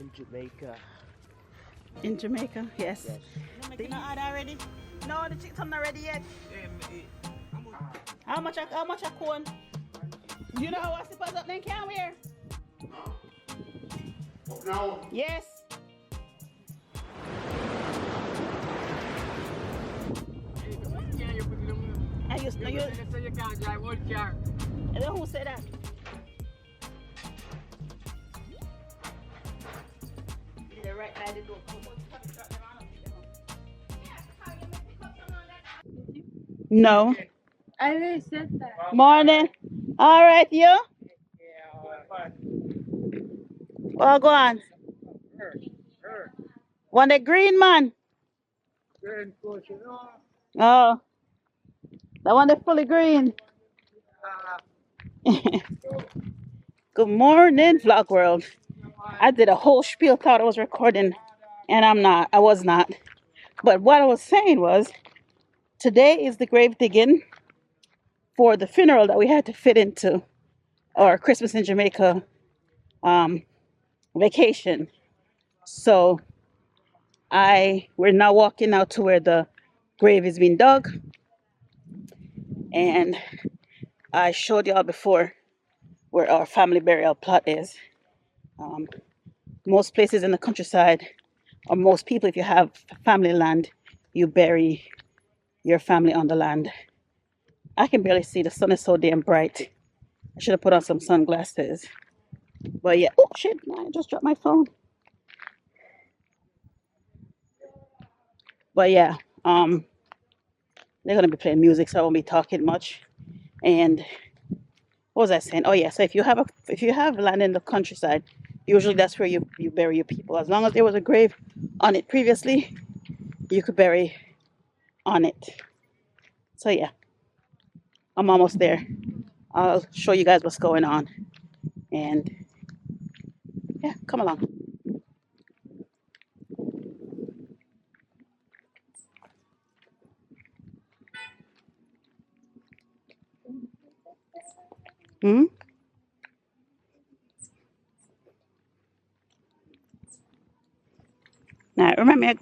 in Jamaica. In Jamaica, yes. Yes. They not add already? No, the chicken not ready yet. How much a cone? You know how I suppose up then can wear? Now, Yes. I used to you. You can't drive one car. I don't know who said that. The right side of the door. No. I already said that. Morning. All right, you? Well, go on. Want the green man? Oh, that one that's fully green. Good morning, Vlog World. I did a whole spiel, thought I was recording, and I was not. But what I was saying was, today is the grave digging for the funeral that we had to fit into our Christmas in Jamaica vacation. So we're now walking out to where the grave is being dug, and I showed y'all before where our family burial plot is. Most places in the countryside, or most people, if you have family land, you bury your family on the land. I can barely see, the sun is so damn bright. I should have put on some sunglasses. But yeah, oh shit, I just dropped my phone. But yeah, they're gonna be playing music, so I won't be talking much. And what was I saying? Oh yeah, so if you have land in the countryside, usually that's where you bury your people. As long as there was a grave on it previously, you could bury on it. So yeah, I'm almost there. I'll show you guys what's going on. And yeah, come along. Hmm? Now remember,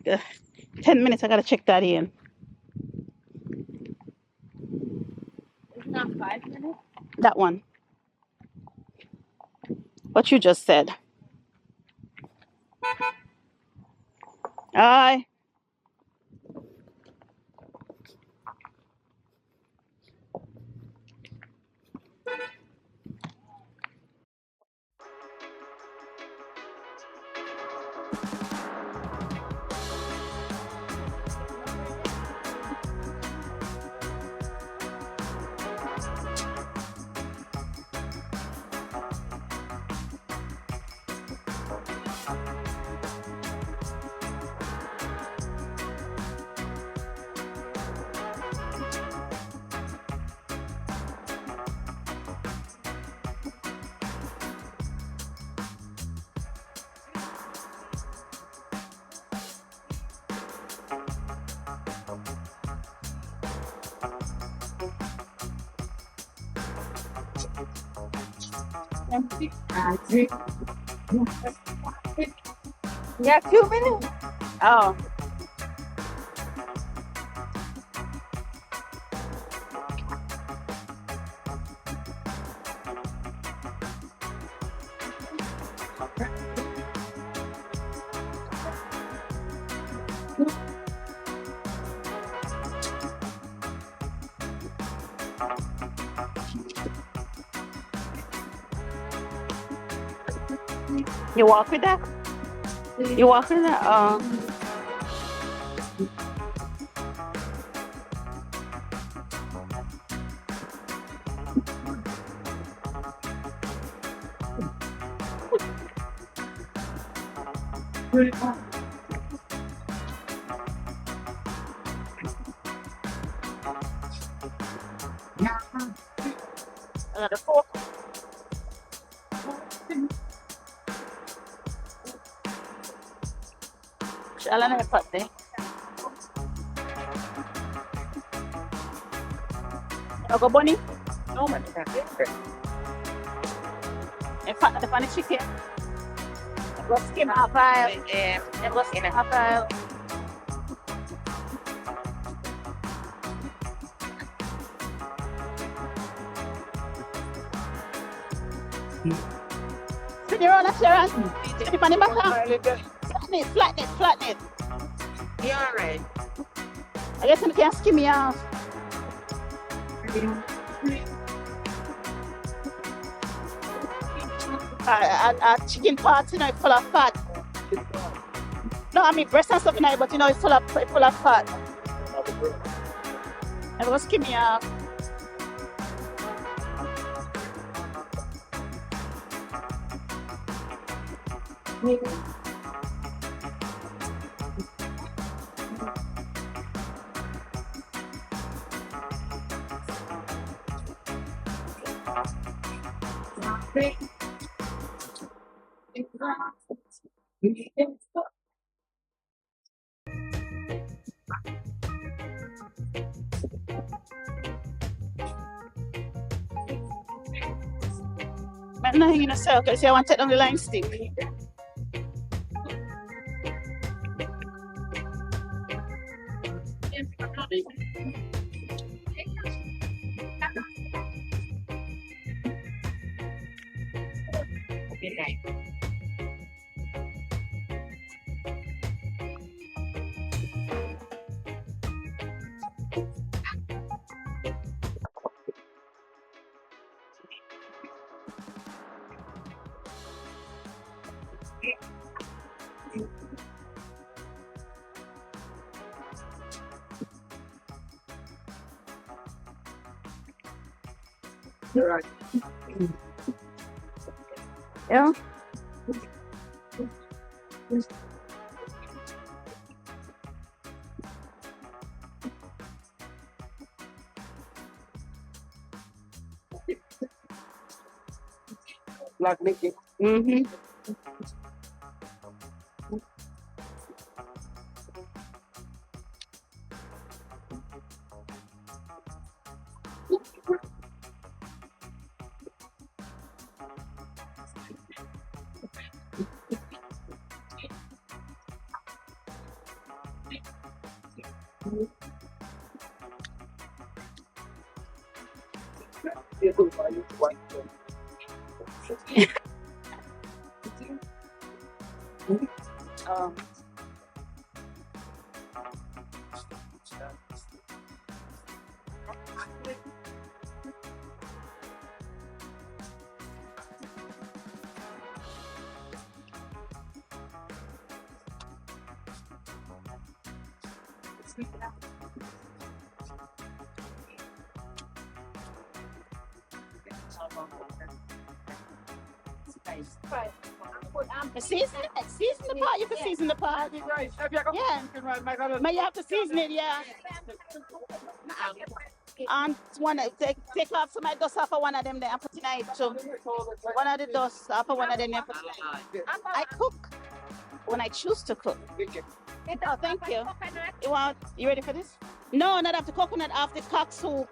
10 minutes, I gotta check that in. It's not 5 minutes. That one. What you just said. Aye. Yeah, 2 minutes. Oh. You walk with that? You walk with that? The fork. Jalan na dapat eh. Ako Bonnie? No, man. Depan ni chicken. Skim apple. It was skim apple. Spin your own, Sharon. Spin it on the back. Flatten it, flatten it, flatten it. You alright? I guess you can skim me off. Chicken parts, you know, it's full of fat. No, I mean breast and stuff, you know, but you know, it's full of fat. I was skim me off. I'm not hanging a circle, so I want to take down the line stick. Right. Yeah. Black Mickey. Mm-hmm. Um, season it. Season the pot. You can season the pot. Yeah. But you have to season it, yeah. And take off some of the dust off of one of them there and put in it too. One of the dust off of one of them there and put in it. I cook when I choose to cook. Oh, thank you. You ready for this? No, not after coconut, after cock soup.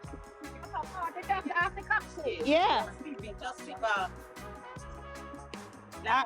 Yeah. Nah.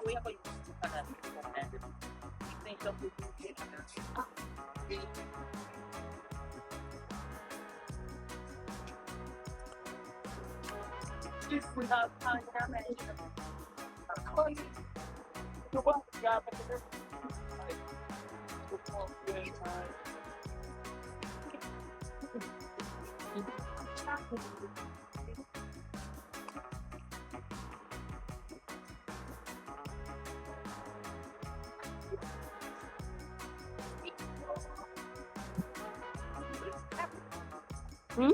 Hmm?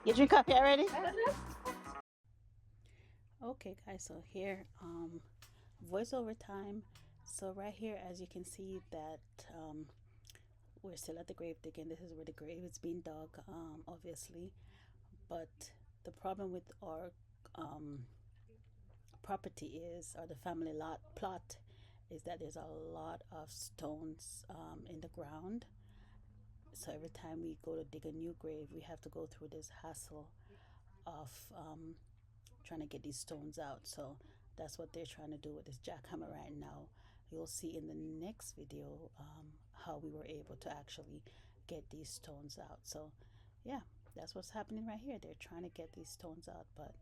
You drink coffee already? Okay, guys, so here, voiceover time. So right here, as you can see that we're still at the grave digging. This is where the grave is being dug, obviously. But the problem with our um, property is, or the family lot plot, is that there's a lot of stones in the ground. So every time we go to dig a new grave, we have to go through this hassle of trying to get these stones out. So That's what they're trying to do with this jackhammer right now. You'll see in the next video how we were able to actually get these stones out. So yeah, that's what's happening right here. They're trying to get these stones out, but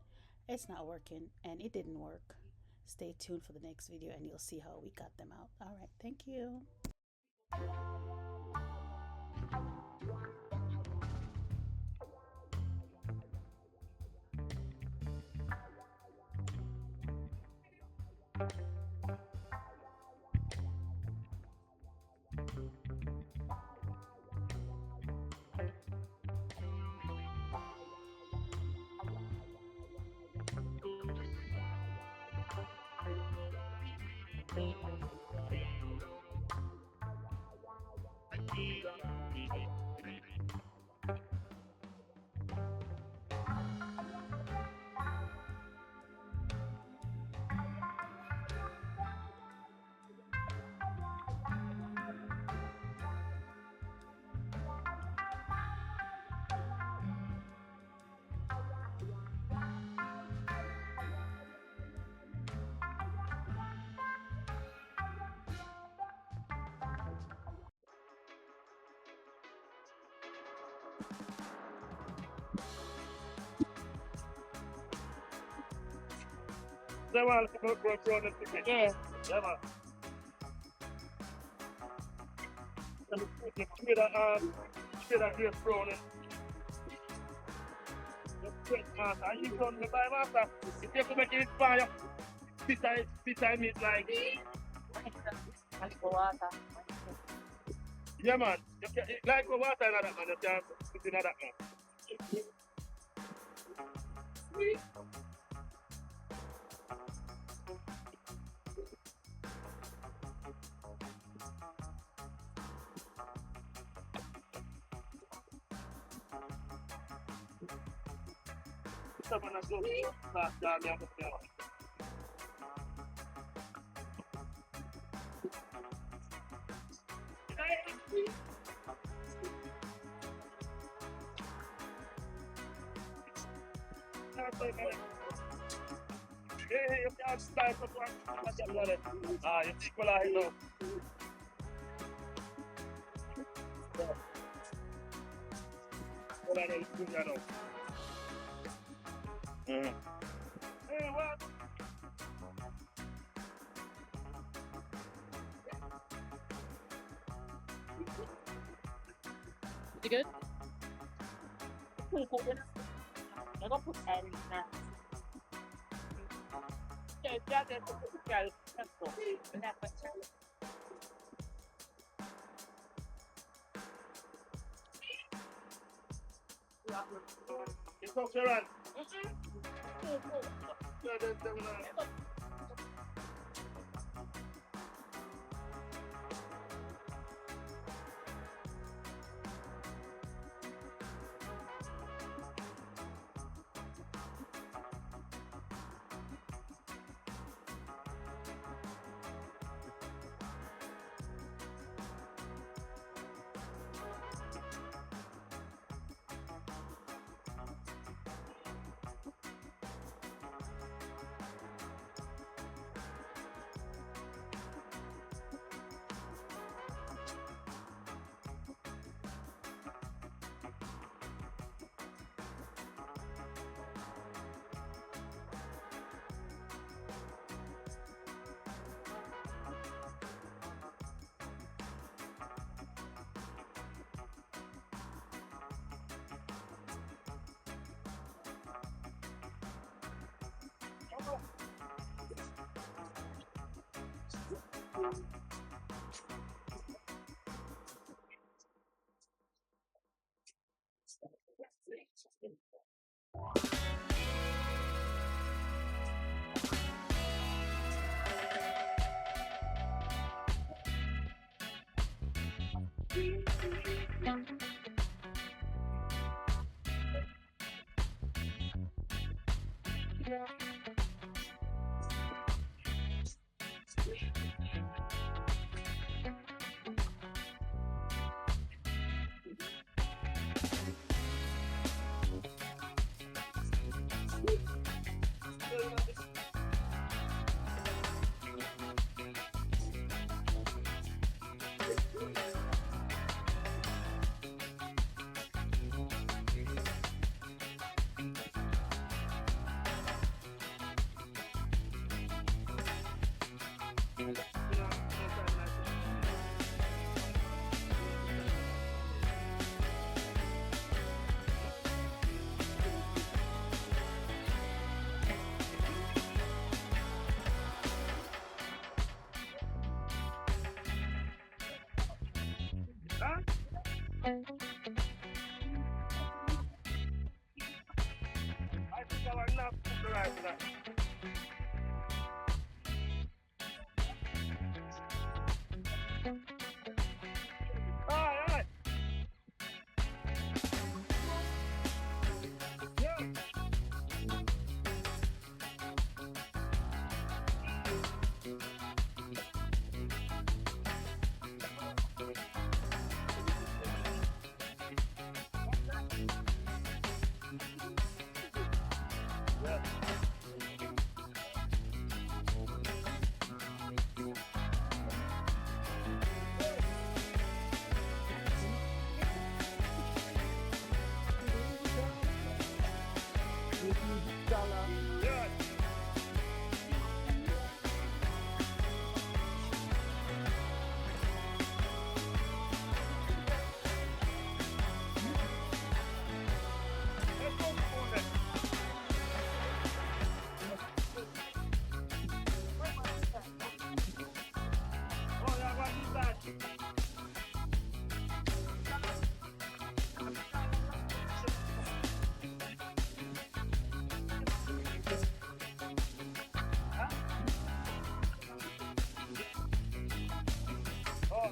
it's not working, and it didn't work. Stay tuned for the next video and you'll see how we got them out. All right, thank you. They want to go run and pick it. Yeah. Yeah, man. And the kid that just thrown it. The straight master. And you run the by master. If you have to make it fire, sit time it like. That's the water. Yeah, man. You can, like the water in that man, you can put in that man. Someone has to start down there. Hey, you can't start to work. Ah, you equalize now. Hold on, let's do that now. Hey, what? You good? I'm gonna put that in now. Yeah, that's it. Let's go. It's up, Sharon. Huh? I think I will not put the right for that. Aye, aye. Yeah. Yeah. Let's go for it. Oh, yeah, what is that? Oh,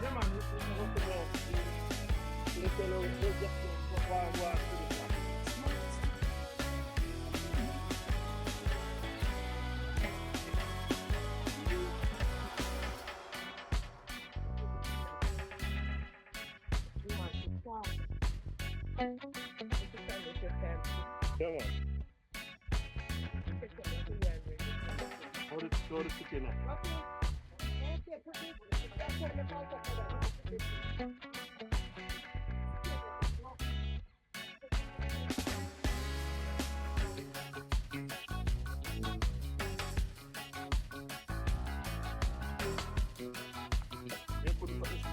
yeah, man, you know what to go. You tell us, just go to the top. Yeah, man. Go to kitchen now. You put it chicken and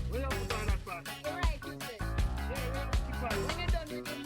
Where you put on that part? Right, you said. Yeah, yeah, keep on. When you done with the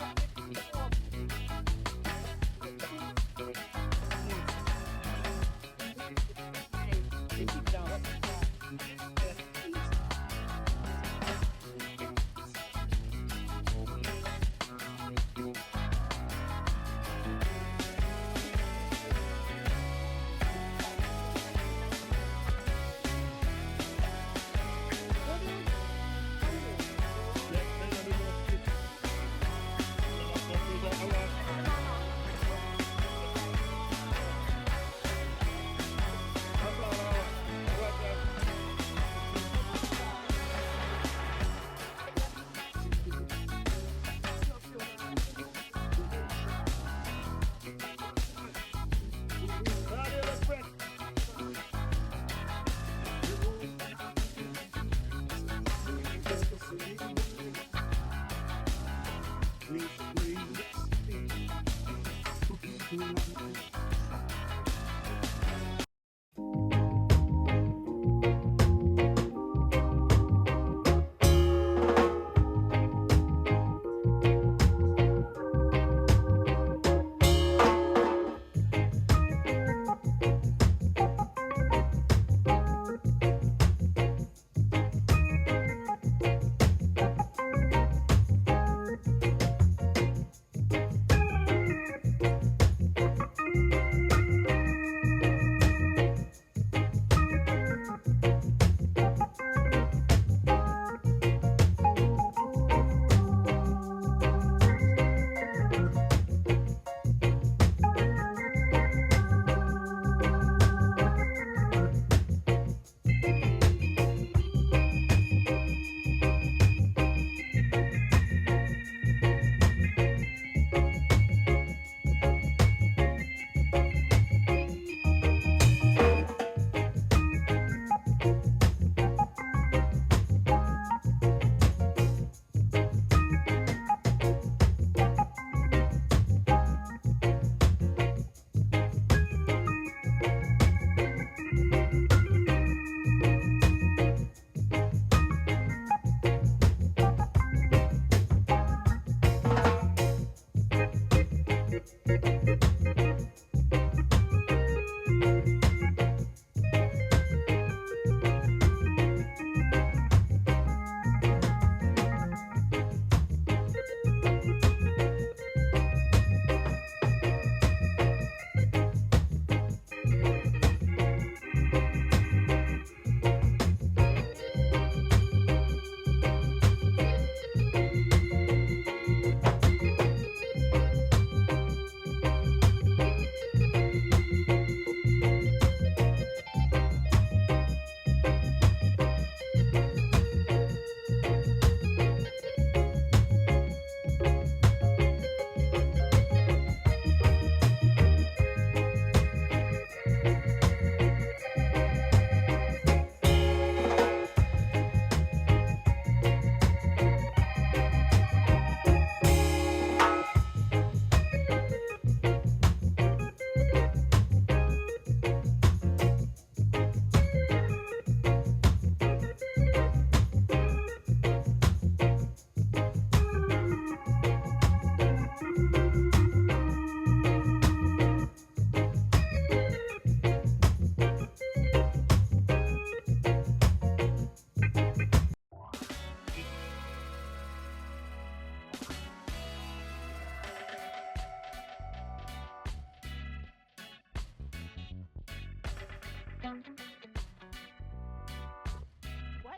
Why is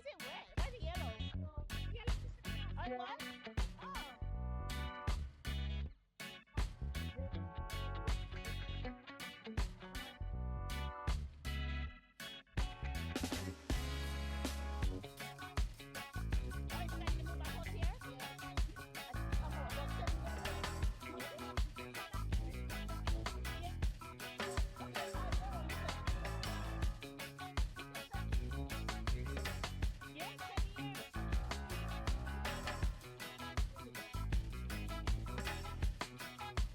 it red? Why is it yellow? On what? Oh. Oh, it's like the move back out here? Come on, don't tell me. Yeah, 10 years.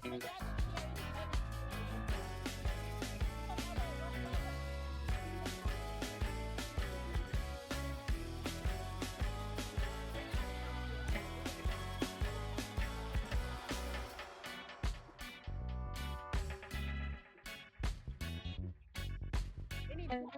And that's we need more.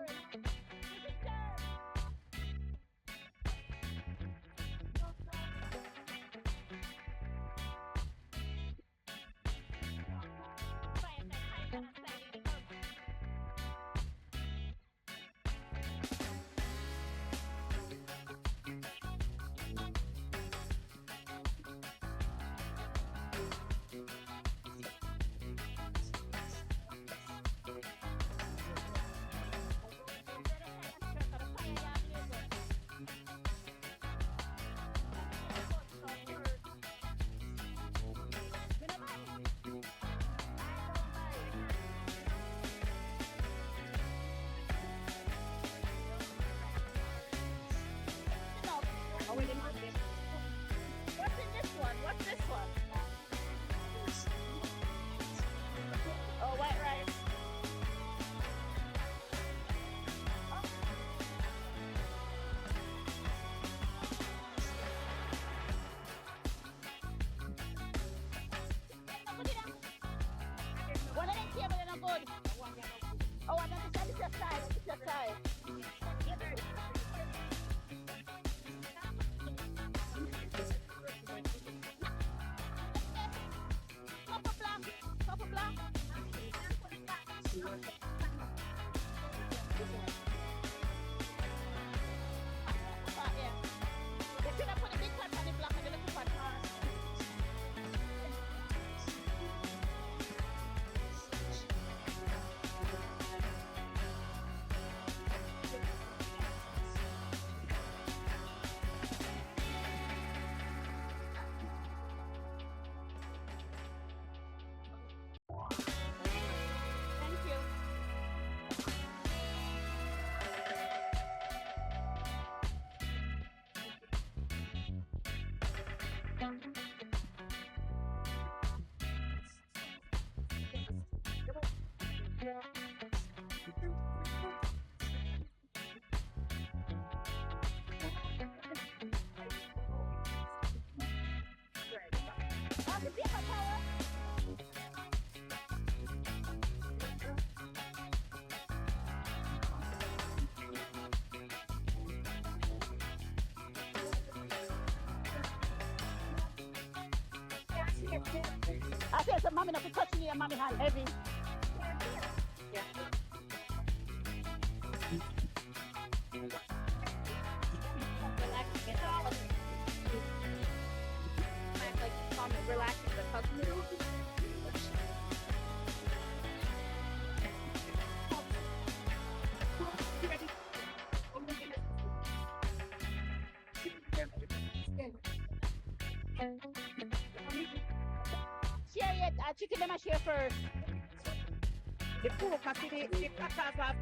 What's in this one? What's this one? Oh, white rice. One of them table is not good. Oh, and then this is your side. This is your side. Copper black. Copper black. Yeah. They should have put the big pot and the black and the little pot. Thank you. Oh, the paper towel. I said, so mommy not to touch me and mommy hand heavy. Relaxing the customer. Share it. Chicken them a share first. The pork, I see the cassava.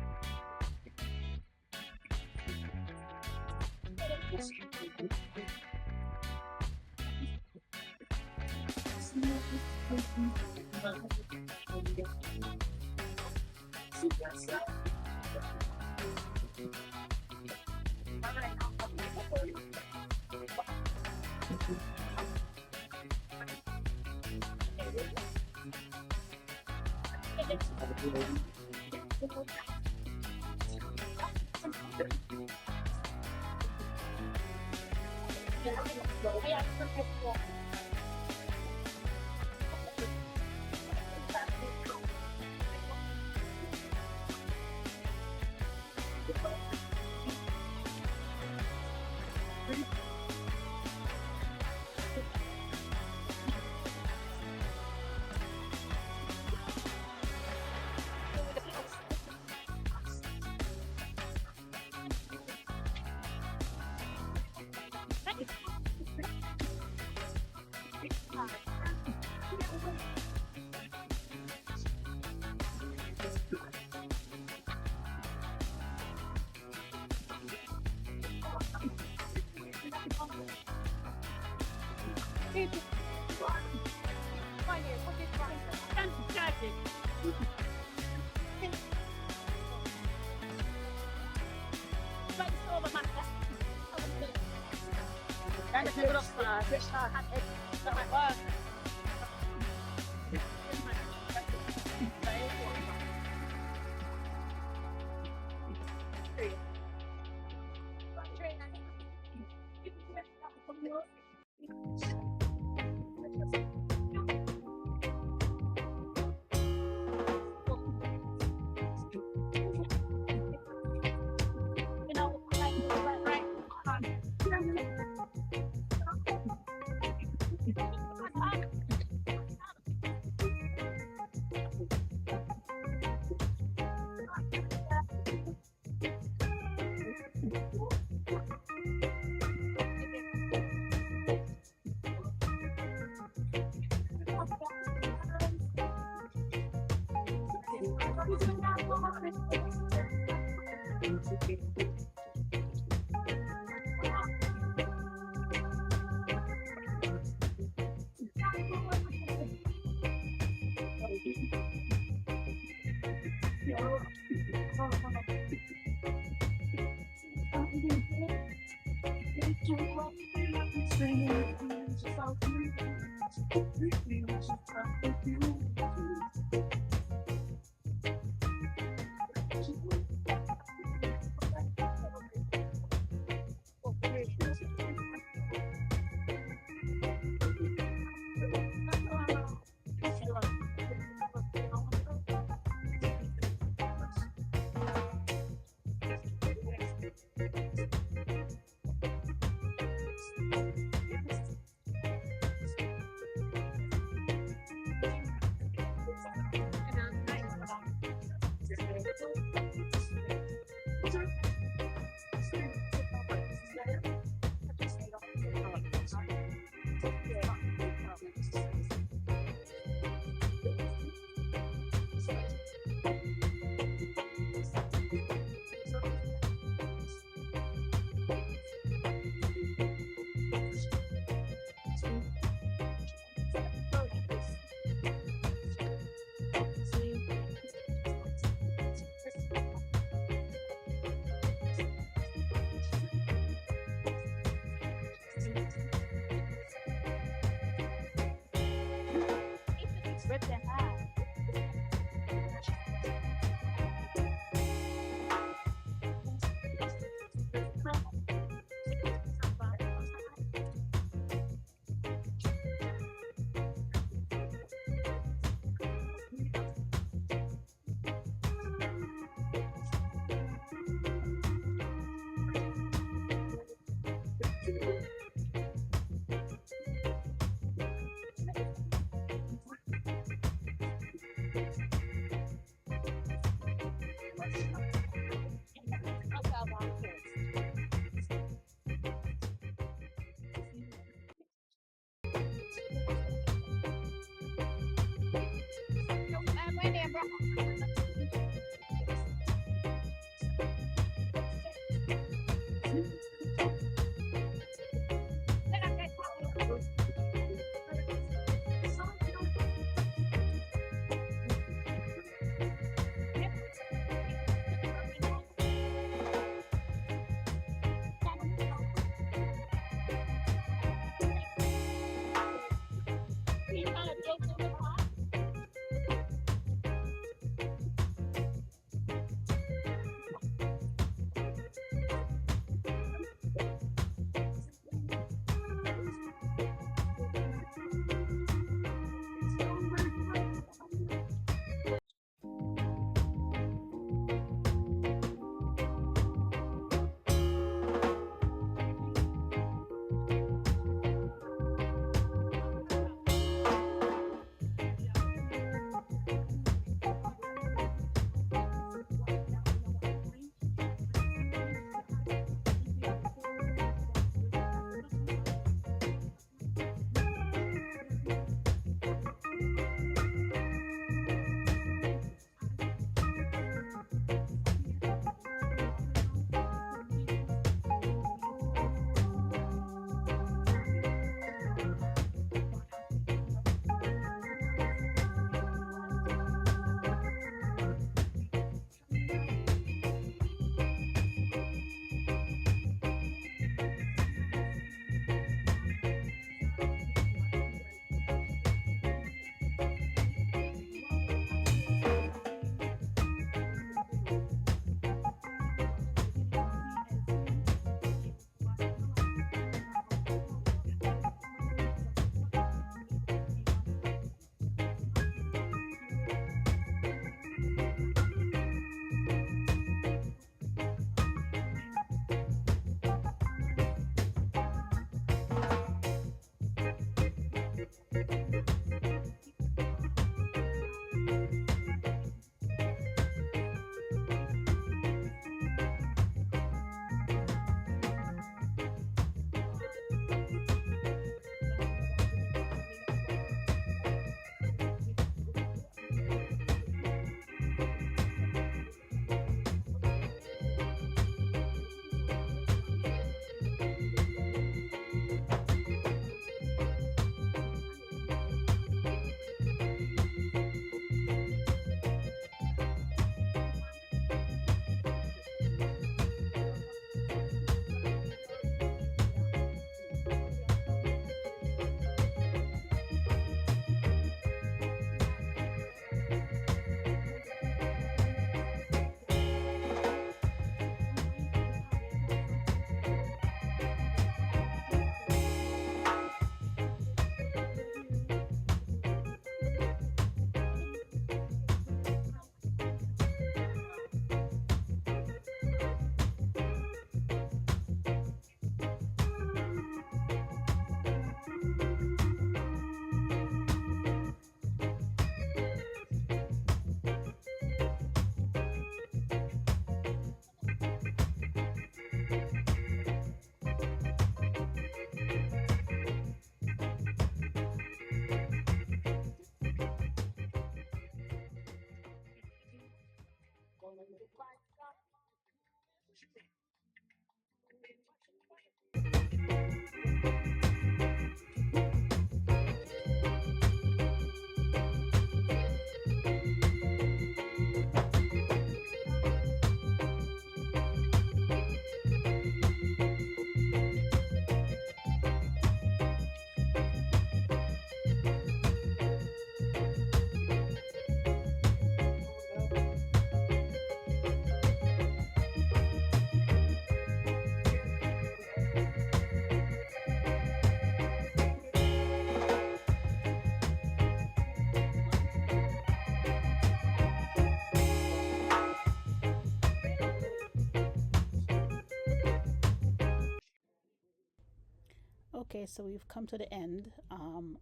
Okay, so we've come to the end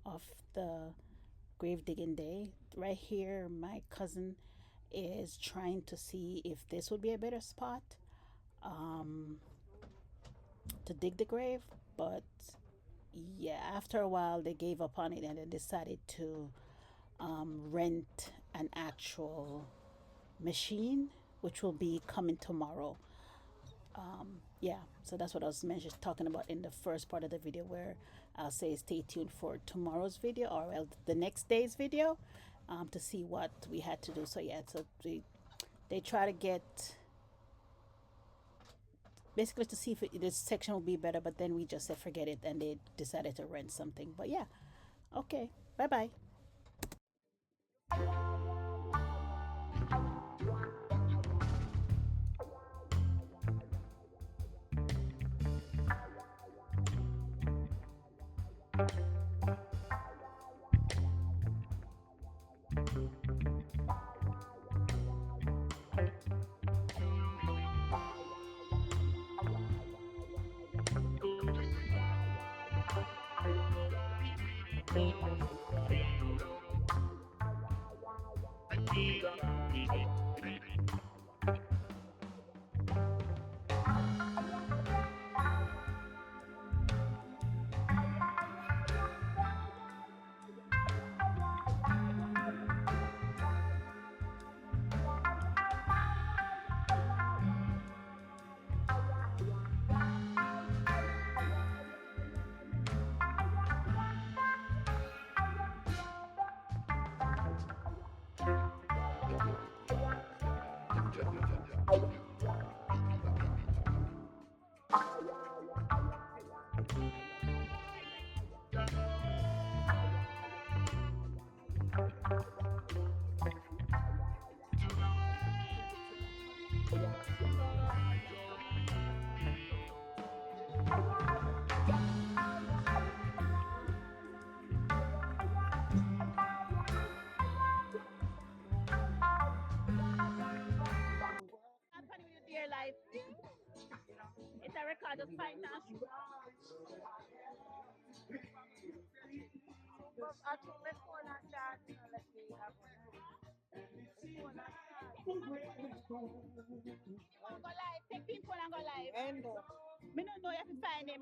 of the grave digging day. Right here, my cousin is trying to see if this would be a better spot to dig the grave, but yeah, after a while they gave up on it and they decided to rent an actual machine, which will be coming tomorrow. Yeah, so that's what I was talking about in the first part of the video, where I'll say stay tuned for tomorrow's video, or well, the next day's video, to see what we had to do. So yeah, so they try to get basically to see if this section will be better, but then we just said forget it and they decided to rent something. But yeah, okay, bye bye. Happening with your life. It's a record of finance. But I told my phone and start, let me have phone and Oh, go live. Take people and go live. start. Me don't know you have to find them.